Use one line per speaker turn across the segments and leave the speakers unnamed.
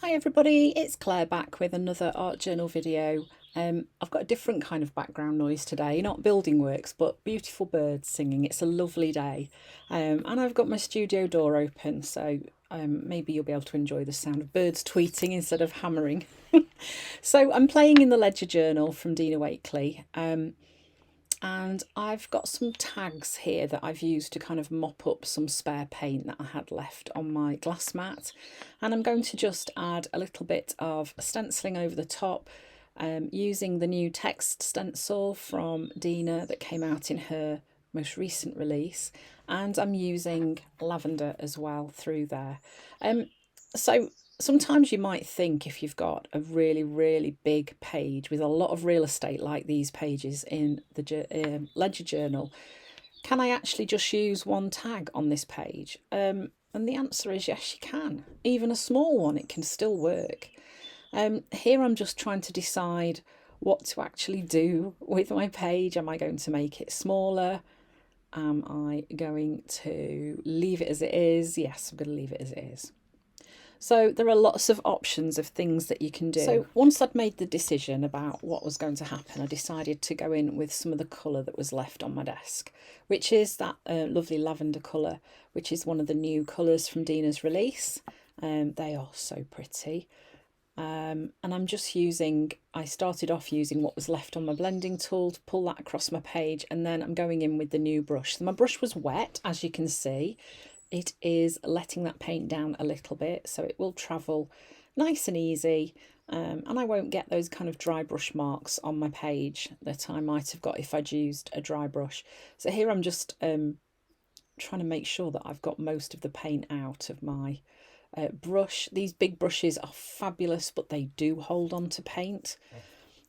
Hi everybody, it's Claire back with another art journal video. I've got a different kind of background noise today, not building works, but beautiful birds singing. It's a lovely day. And I've got my studio door open, so maybe you'll be able to enjoy the sound of birds tweeting instead of hammering. So I'm playing in the Ledger Journal from Dina Wakley. And I've got some tags here that I've used to kind of mop up some spare paint that I had left on my glass mat. And I'm going to just add a little bit of stenciling over the top, using the new text stencil from Dina that came out in her most recent release. And I'm using lavender as well through there. So sometimes you might think, if you've got a really big page with a lot of real estate like these pages in the Ledger Journal, can I actually just use one tag on this page? And the answer is yes, you can. Even a small one, it can still work. Here I'm just trying to decide what to actually do with my page. Am I going to make it smaller? Am I going to leave it as it is? Yes, I'm going to leave it as it is. So there are lots of options of things that you can do. So once I'd made the decision about what was going to happen, I decided to go in with some of the colour that was left on my desk, which is that lovely lavender colour, which is one of the new colours from Dina's release. They are so pretty. And I'm just I started off using what was left on my blending tool to pull that across my page, and then I'm going in with the new brush. So my brush was wet, as you can see. It is letting that paint down a little bit, so it will travel nice and easy, and I won't get those kind of dry brush marks on my page that I might have got if I'd used a dry brush. So here I'm just trying to make sure that I've got most of the paint out of my brush. These big brushes are fabulous, but they do hold on to paint.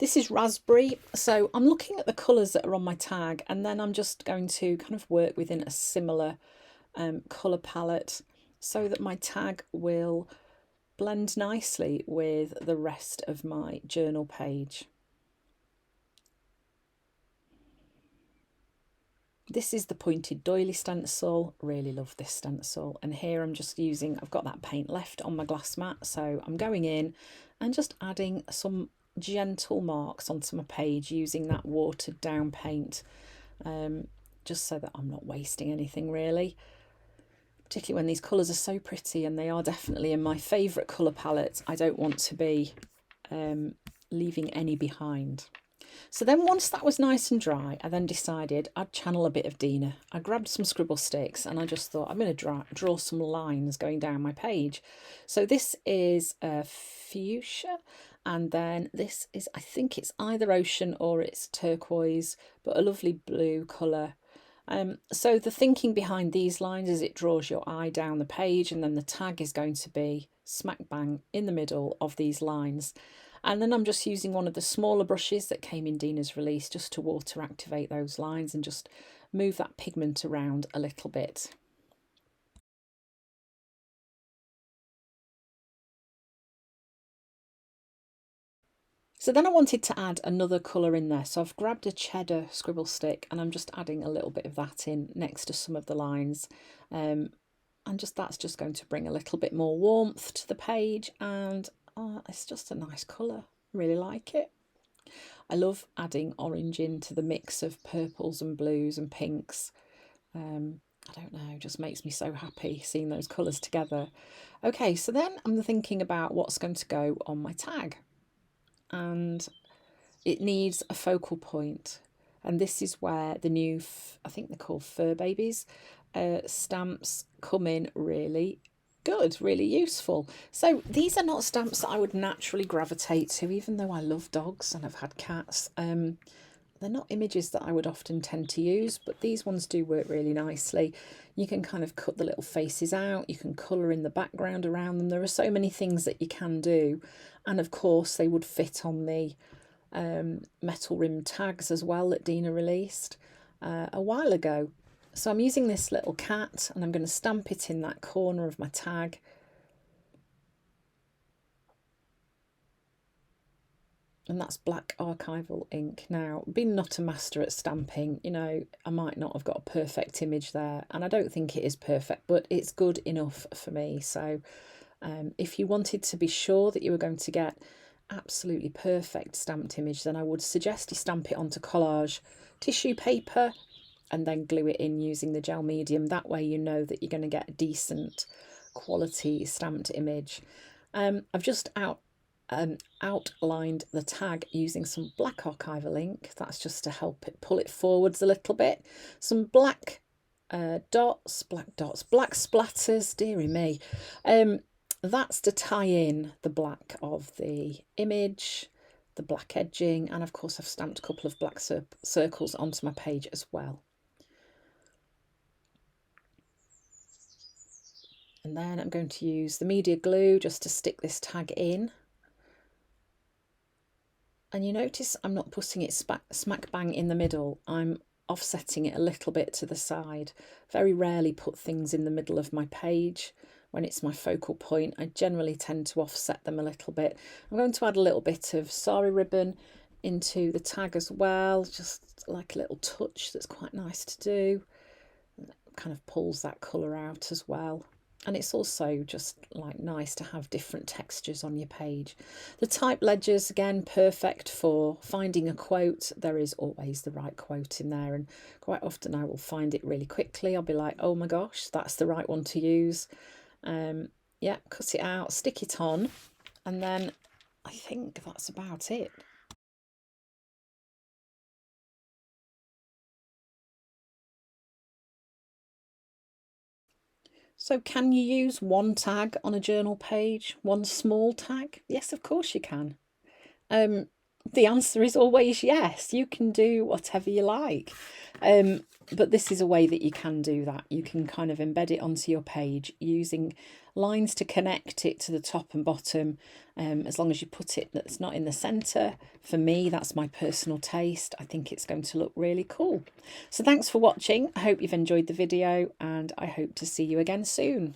This is raspberry, so I'm looking at the colours that are on my tag, and then I'm just going to kind of work within a similar colour palette so that my tag will blend nicely with the rest of my journal page. This is the pointed doily stencil. Really love this stencil. And here I'm just I've got that paint left on my glass mat, so I'm going in and just adding some gentle marks onto my page using that watered down paint, just so that I'm not wasting anything really. Particularly when these colours are so pretty, and they are definitely in my favourite colour palette. I don't want to be leaving any behind. So then once that was nice and dry, I then decided I'd channel a bit of Dina. I grabbed some scribble sticks and I just thought I'm going to draw some lines going down my page. So this is fuchsia, and then this is, I think it's either ocean or it's turquoise, but a lovely blue colour. So the thinking behind these lines is it draws your eye down the page, and then the tag is going to be smack bang in the middle of these lines. And then I'm just using one of the smaller brushes that came in Dina's release just to water activate those lines and just move that pigment around a little bit. So then I wanted to add another colour in there, so I've grabbed a cheddar scribble stick and I'm just adding a little bit of that in next to some of the lines, and that's just going to bring a little bit more warmth to the page, and it's just a nice colour. Really like it. I love adding orange into the mix of purples and blues and pinks. I don't know, just makes me so happy seeing those colours together. Okay, so then I'm thinking about what's going to go on my tag, and it needs a focal point, and this is where the new, I think they're called Fur Babies, stamps come in really good, really useful. So these are not stamps that I would naturally gravitate to, even though I love dogs and I've had cats. They're not images that I would often tend to use, but these ones do work really nicely. You can kind of cut the little faces out, you can colour in the background around them. There are so many things that you can do, and of course they would fit on the metal rim tags as well that Dina released a while ago. So I'm using this little cat and I'm going to stamp it in that corner of my tag. And that's black archival ink. Now, being not a master at stamping, you know, I might not have got a perfect image there, and I don't think it is perfect, but it's good enough for me. So If you wanted to be sure that you were going to get absolutely perfect stamped image, then I would suggest you stamp it onto collage tissue paper and then glue it in using the gel medium. That way you know that you're going to get a decent quality stamped image. I've just outlined the tag using some black archival ink. That's just to help it pull it forwards a little bit. Some black black splatters, dearie me. That's to tie in the black of the image, the black edging, and of course I've stamped a couple of black circles onto my page as well. And then I'm going to use the media glue just to stick this tag in. And you notice I'm not putting it smack bang in the middle. I'm offsetting it a little bit to the side. Very rarely put things in the middle of my page when it's my focal point. I generally tend to offset them a little bit. I'm going to add a little bit of sari ribbon into the tag as well, just like a little touch that's quite nice to do. It kind of pulls that colour out as well. And it's also just like nice to have different textures on your page. The type ledgers, again, perfect for finding a quote. There is always the right quote in there, and quite often I will find it really quickly. I'll be like, oh my gosh, that's the right one to use. Yeah, cut it out, stick it on, and then I think that's about it. So can you use one tag on a journal page, one small tag? Yes, of course you can. The answer is always yes. You can do whatever you like. But this is a way that you can do that. You can kind of embed it onto your page using lines to connect it to the top and bottom, as long as you put it that's not in the centre. For me, that's my personal taste. I think it's going to look really cool. So thanks for watching. I hope you've enjoyed the video, and I hope to see you again soon.